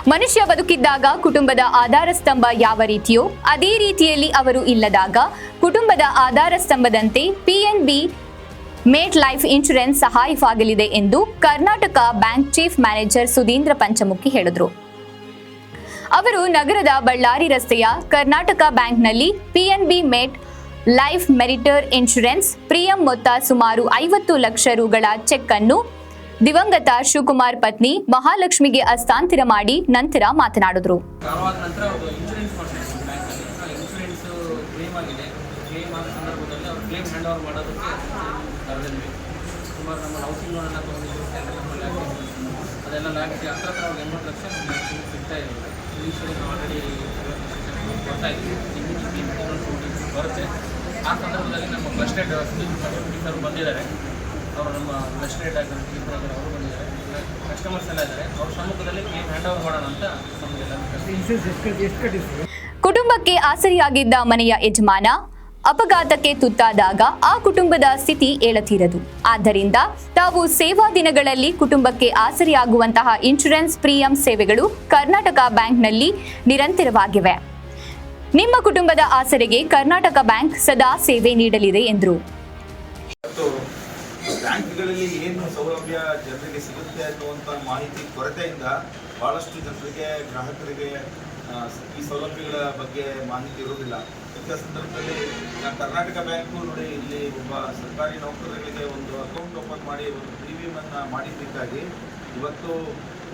ಮನುಷ್ಯ ಬದುಕಿದ್ದಾಗ ಕುಟುಂಬದ ಆಧಾರ ಸ್ತಂಭ ಯಾವ ರೀತಿಯೋ ಅದೇ ರೀತಿಯಲ್ಲಿ ಅವರು ಇಲ್ಲದಾಗ ಕುಟುಂಬದ ಆಧಾರ ಸ್ತಂಭದಂತೆ ಪಿಎನ್ಬಿ ಮೇಟ್ ಲೈಫ್ ಇನ್ಶೂರೆನ್ಸ್ ಸಹಾಯವಾಗಲಿದೆ ಎಂದು Karnataka bank chief manager Sudhindra Panchamukhi ಹೇಳಿದರು. ಅವರು ನಗರದ ಬಳ್ಳಾರಿ ರಸ್ತೆಯ ಕರ್ನಾಟಕ ಬ್ಯಾಂಕ್ನಲ್ಲಿ ಪಿಎನ್ಬಿ ಮೇಟ್ ಲೈಫ್ ಮೆರಿಟರ್ ಇನ್ಶೂರೆನ್ಸ್ ಪ್ರೀಮಿಯಂ ಮೊತ್ತ ಸುಮಾರು 50 ಲಕ್ಷ ರುಗಳ ಚೆಕ್ ಅನ್ನು ದಿವಂಗತ ಶಿವಕುಮಾರ್ ಪತ್ನಿ ಮಹಾಲಕ್ಷ್ಮಿಗೆ ಹಸ್ತಾಂತರ ಮಾಡಿ ನಂತರ ಮಾತನಾಡಿದರು. ಸುಮಾರು ನಮ್ಮ ಹೌಸಿಂಗ್ ಲೋನನ್ನು ತೊಗೊಂಡಿದ್ದು ಅದೆಲ್ಲ ಲಾಗಿ ಹತ್ರ 80 ಲಕ್ಷ ಸಿಗ್ತಾ ಇರಲಿಲ್ಲ. ಇನಿಷಿಯಲಿ ಆಲ್ರೆಡಿ ಬರ್ತಾ ಇದ್ವಿ, ಬರುತ್ತೆ. ಆ ಸಂದರ್ಭದಲ್ಲಿ ನಮ್ಮ ಫಸ್ಟ್ ಏಡ್ ಸರ್ ಬಂದಿದ್ದಾರೆ. ಅವರು ನಮ್ಮ ಫಸ್ಟ್ ಏಡ್ ಅವರು ಬಂದಿದ್ದಾರೆ, ಕಸ್ಟಮರ್ಸ್ ಎಲ್ಲ ಇದ್ದಾರೆ. ಅವ್ರ ಸಮ್ಮುಖದಲ್ಲಿ ಹ್ಯಾಂಡ್ ಓವರ್ ಮಾಡೋಣ ಅಂತ ನಮಗೆಲ್ಲ. ಕುಟುಂಬಕ್ಕೆ ಆಸರಿಯಾಗಿದ್ದ ಮನೆಯ ಯಜಮಾನ ಅಪಘಾತಕ್ಕೆ ತುತ್ತಾದಾಗ ಆ ಕುಟುಂಬದ ಸ್ಥಿತಿ ಏಳತೀರದು. ಆದ್ದರಿಂದ ತಾವು ಸೇವಾ ದಿನಗಳಲ್ಲಿ ಕುಟುಂಬಕ್ಕೆ ಆಸರಿಯಾಗುವಂತಹ ಇನ್ಶೂರೆನ್ಸ್ ಪ್ರೀಮಿಯಂ ಸೇವೆಗಳು ಕರ್ನಾಟಕ ಬ್ಯಾಂಕ್ನಲ್ಲಿ ನಿರಂತರವಾಗಿವೆ. ನಿಮ್ಮ ಕುಟುಂಬದ ಆಸರೆಗೆ ಕರ್ನಾಟಕ ಬ್ಯಾಂಕ್ ಸದಾ ಸೇವೆ ನೀಡಲಿದೆ ಎಂದರು. ಬ್ಯಾಂಕ್ಗಳಲ್ಲಿ ಏನು ಸೌಲಭ್ಯ ಜನರಿಗೆ ಸಿಗುತ್ತೆ ಅನ್ನುವಂಥ ಮಾಹಿತಿ ಕೊರತೆಯಿಂದ ಬಹಳಷ್ಟು ಜನರಿಗೆ, ಗ್ರಾಹಕರಿಗೆ ಈ ಸೌಲಭ್ಯಗಳ ಬಗ್ಗೆ ಮಾಹಿತಿ ಇರುವುದಿಲ್ಲ. ಇಂಥ ಸಂದರ್ಭದಲ್ಲಿ ಕರ್ನಾಟಕ ಬ್ಯಾಂಕು ನೋಡಿ, ಇಲ್ಲಿ ಒಬ್ಬ ಸರ್ಕಾರಿ ನೌಕರರಿಗೆ ಒಂದು ಅಕೌಂಟ್ ಓಪನ್ ಮಾಡಿ ಒಂದು ಪ್ರೀಮಿಯಮನ್ನು ಮಾಡಿದ್ದಕ್ಕಾಗಿ ಇವತ್ತು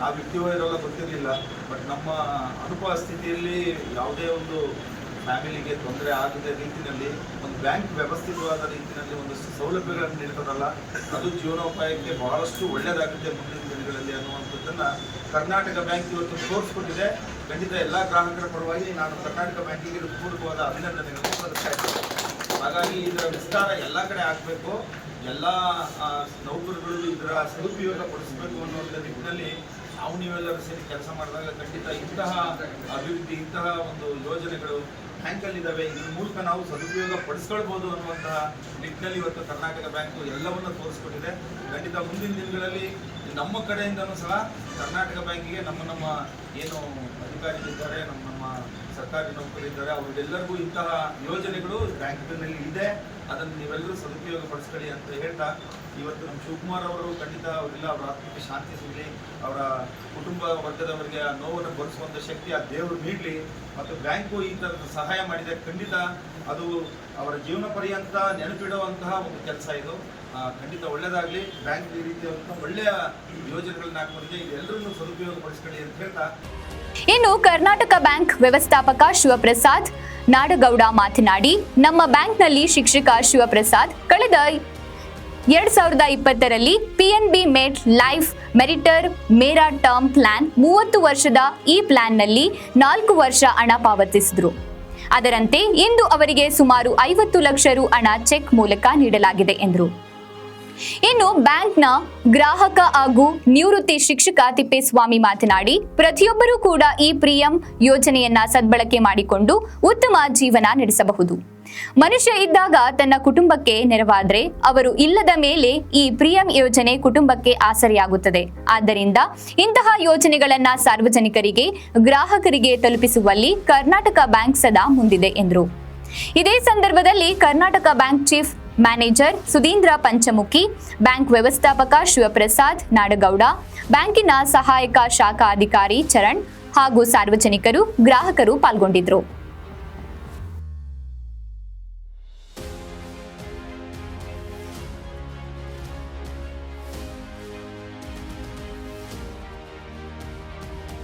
ನಾವಿರ್ತೀವೋ ಇರೋಲ್ಲ ಗೊತ್ತಿರಲಿಲ್ಲ. ಬಟ್ ನಮ್ಮ ಅನುಪಸ್ಥಿತಿಯಲ್ಲಿ ಯಾವುದೇ ಒಂದು ಫ್ಯಾಮಿಲಿಗೆ ತೊಂದರೆ ಆಗದ ರೀತಿಯಲ್ಲಿ ಒಂದು ಬ್ಯಾಂಕ್ ವ್ಯವಸ್ಥಿತವಾದ ರೀತಿಯಲ್ಲಿ ಒಂದಷ್ಟು ಸೌಲಭ್ಯಗಳನ್ನು ನೀಡ್ತಾರಲ್ಲ, ಅದು ಜೀವನೋಪಾಯಕ್ಕೆ ಬಹಳಷ್ಟು ಒಳ್ಳೆಯದಾಗುತ್ತೆ ಮುಂದಿನ ದಿನಗಳಲ್ಲಿ ಅನ್ನುವಂಥದ್ದನ್ನು ಕರ್ನಾಟಕ ಬ್ಯಾಂಕ್ ಇವತ್ತು ತೋರಿಸ್ಕೊಂಡಿದೆ. ಖಂಡಿತ ಎಲ್ಲ ಗ್ರಾಹಕರ ಪರವಾಗಿ ನಾನು ಕರ್ನಾಟಕ ಬ್ಯಾಂಕಿಗೆ ಪೂರ್ವಕವಾದ ಅಭಿನಂದನೆಗಳನ್ನು ಸಲ್ಲಿಸ್ತಾ ಇದ್ದೇನೆ. ಹಾಗಾಗಿ ಇದರ ವಿಸ್ತಾರ ಎಲ್ಲ ಕಡೆ ಆಗಬೇಕು, ಎಲ್ಲ ನೌಕರಗಳು ಇದರ ಸದುಪಯೋಗ ಪಡಿಸಬೇಕು ಅನ್ನುವಂಥ ನಿಟ್ಟಿನಲ್ಲಿ ನಾವು ನೀವೆಲ್ಲರೂ ಸೇರಿ ಕೆಲಸ ಮಾಡಿದಾಗ ಖಂಡಿತ ಇಂತಹ ಅಭಿವೃದ್ಧಿ, ಇಂತಹ ಒಂದು ಯೋಜನೆಗಳು ಬ್ಯಾಂಕಲ್ಲಿದ್ದಾವೆ, ಇದ್ರ ಮೂಲಕ ನಾವು ಸದುಪಯೋಗ ಪಡಿಸ್ಕೊಳ್ಬೋದು ಅನ್ನುವಂತಹ ನಿಟ್ಟಿನಲ್ಲಿ ಇವತ್ತು ಕರ್ನಾಟಕ ಬ್ಯಾಂಕು ಎಲ್ಲವನ್ನೂ ತೋರಿಸ್ಕೊಟ್ಟಿದೆ. ಖಂಡಿತ ಮುಂದಿನ ದಿನಗಳಲ್ಲಿ ನಮ್ಮ ಕಡೆಯಿಂದನೂ ಸಹ ಕರ್ನಾಟಕ ಬ್ಯಾಂಕಿಗೆ ನಮ್ಮ ಏನು ಅಧಿಕಾರಿಗಳಿದ್ದಾರೆ, ನಮ್ಮ ಸರ್ಕಾರಿ ನೌಕರರಿದ್ದಾರೆ, ಅವರಿಗೆಲ್ಲರಿಗೂ ಇಂತಹ ಯೋಜನೆಗಳು ಬ್ಯಾಂಕಿನಲ್ಲಿ ಇದೆ. ಅದನ್ನು ನೀವೆಲ್ಲರೂ ಸದುಪಯೋಗ ಪಡಿಸ್ಕೊಳ್ಳಿ ಅಂತ ಹೇಳ್ತಾ, ಇವತ್ತು ನಮ್ಮ ಶಿವಕುಮಾರ್ ಅವರು ಖಂಡಿತ ಅವರೆಲ್ಲ ಅವರ ಆತ್ಮಕ್ಕೆ ಶಾಂತಿ ಸಿಗಲಿ, ಅವರ ಕುಟುಂಬ ವರ್ಗದವರಿಗೆ ಆ ನೋವನ್ನು ಭರಿಸುವಂಥ ಶಕ್ತಿ ಆ ದೇವರು ನೀಡಲಿ. ಮತ್ತು ಬ್ಯಾಂಕು ಈ ಥರದ ಸಹಾಯ ಮಾಡಿದೆ, ಖಂಡಿತ ಅದು ಅವರ ಜೀವನ ಪರ್ಯಂತ ನೆನಪಿಡುವಂತಹ ಒಂದು ಕೆಲಸ ಇದು. ಖಂಡಿತ ಒಳ್ಳೆಯದಾಗಲಿ. ಬ್ಯಾಂಕ್ ಈ ರೀತಿಯಾದಂಥ ಒಳ್ಳೆಯ ಯೋಜನೆಗಳನ್ನ ಹಾಕೊಂಡಿದೆ, ಇದೆಲ್ಲರನ್ನು ಸದುಪಯೋಗ ಪಡಿಸ್ಕೊಳ್ಳಿ ಅಂತ ಹೇಳ್ತಾ, ಇನ್ನು ಕರ್ನಾಟಕ ಬ್ಯಾಂಕ್ ವ್ಯವಸ್ಥಾಪಕ ಶಿವಪ್ರಸಾದ್ ನಾಡಗೌಡ ಮಾತನಾಡಿ, ನಮ್ಮ ಬ್ಯಾಂಕ್ನಲ್ಲಿ ಶಿಕ್ಷಕ ಶಿವಪ್ರಸಾದ್ ಕಳೆದ 2020ರಲ್ಲಿ ಪಿಎನ್ಬಿ ಮೇಟ್ ಲೈಫ್ ಮೆರಿಟರ್ ಮೇರಾ ಟರ್ಮ್ ಪ್ಲಾನ್ 30 ವರ್ಷದ ಈ ಪ್ಲಾನ್ನಲ್ಲಿ 4 ವರ್ಷ ಹಣ ಪಾವತಿಸಿದರು. ಅದರಂತೆ ಇಂದು ಅವರಿಗೆ ಸುಮಾರು 50 ಲಕ್ಷ ರು ಹಣ ಚೆಕ್ ಮೂಲಕ ನೀಡಲಾಗಿದೆ ಎಂದರು. ಇನ್ನು ಬ್ಯಾಂಕ್ನ ಗ್ರಾಹಕ ಹಾಗೂ ನಿವೃತ್ತಿ ಶಿಕ್ಷಕ ತಿಪ್ಪೇಸ್ವಾಮಿ ಮಾತನಾಡಿ, ಪ್ರತಿಯೊಬ್ಬರೂ ಕೂಡ ಈ ಪ್ರೀಮಿಯಂ ಯೋಜನೆಯನ್ನ ಸದ್ಬಳಕೆ ಮಾಡಿಕೊಂಡು ಉತ್ತಮ ಜೀವನ ನಡೆಸಬಹುದು. ಮನುಷ್ಯ ಇದ್ದಾಗ ತನ್ನ ಕುಟುಂಬಕ್ಕೆ ನೆರವಾದ್ರೆ, ಅವರು ಇಲ್ಲದ ಮೇಲೆ ಈ ಪ್ರೀಮಿಯಂ ಯೋಜನೆ ಕುಟುಂಬಕ್ಕೆ ಆಸರೆಯಾಗುತ್ತದೆ. ಆದ್ದರಿಂದ ಇಂತಹ ಯೋಜನೆಗಳನ್ನ ಸಾರ್ವಜನಿಕರಿಗೆ, ಗ್ರಾಹಕರಿಗೆ ತಲುಪಿಸುವಲ್ಲಿ ಕರ್ನಾಟಕ ಬ್ಯಾಂಕ್ ಸದಾ ಮುಂದಿದೆ ಎಂದರು. ಇದೇ ಸಂದರ್ಭದಲ್ಲಿ Karnataka bank chief manager Sudhindra Panchamukhi, bank ವ್ಯವಸ್ಥಾಪಕ ಶಿವಪ್ರಸಾದ್ ನಾಡಗೌಡ, ಬ್ಯಾಂಕಿನ ಸಹಾಯಕ ಶಾಖಾ ಅಧಿಕಾರಿ ಚರಣ್ ಹಾಗೂ ಸಾರ್ವಜನಿಕರು, ಗ್ರಾಹಕರು ಪಾಲ್ಗೊಂಡಿದ್ದರು.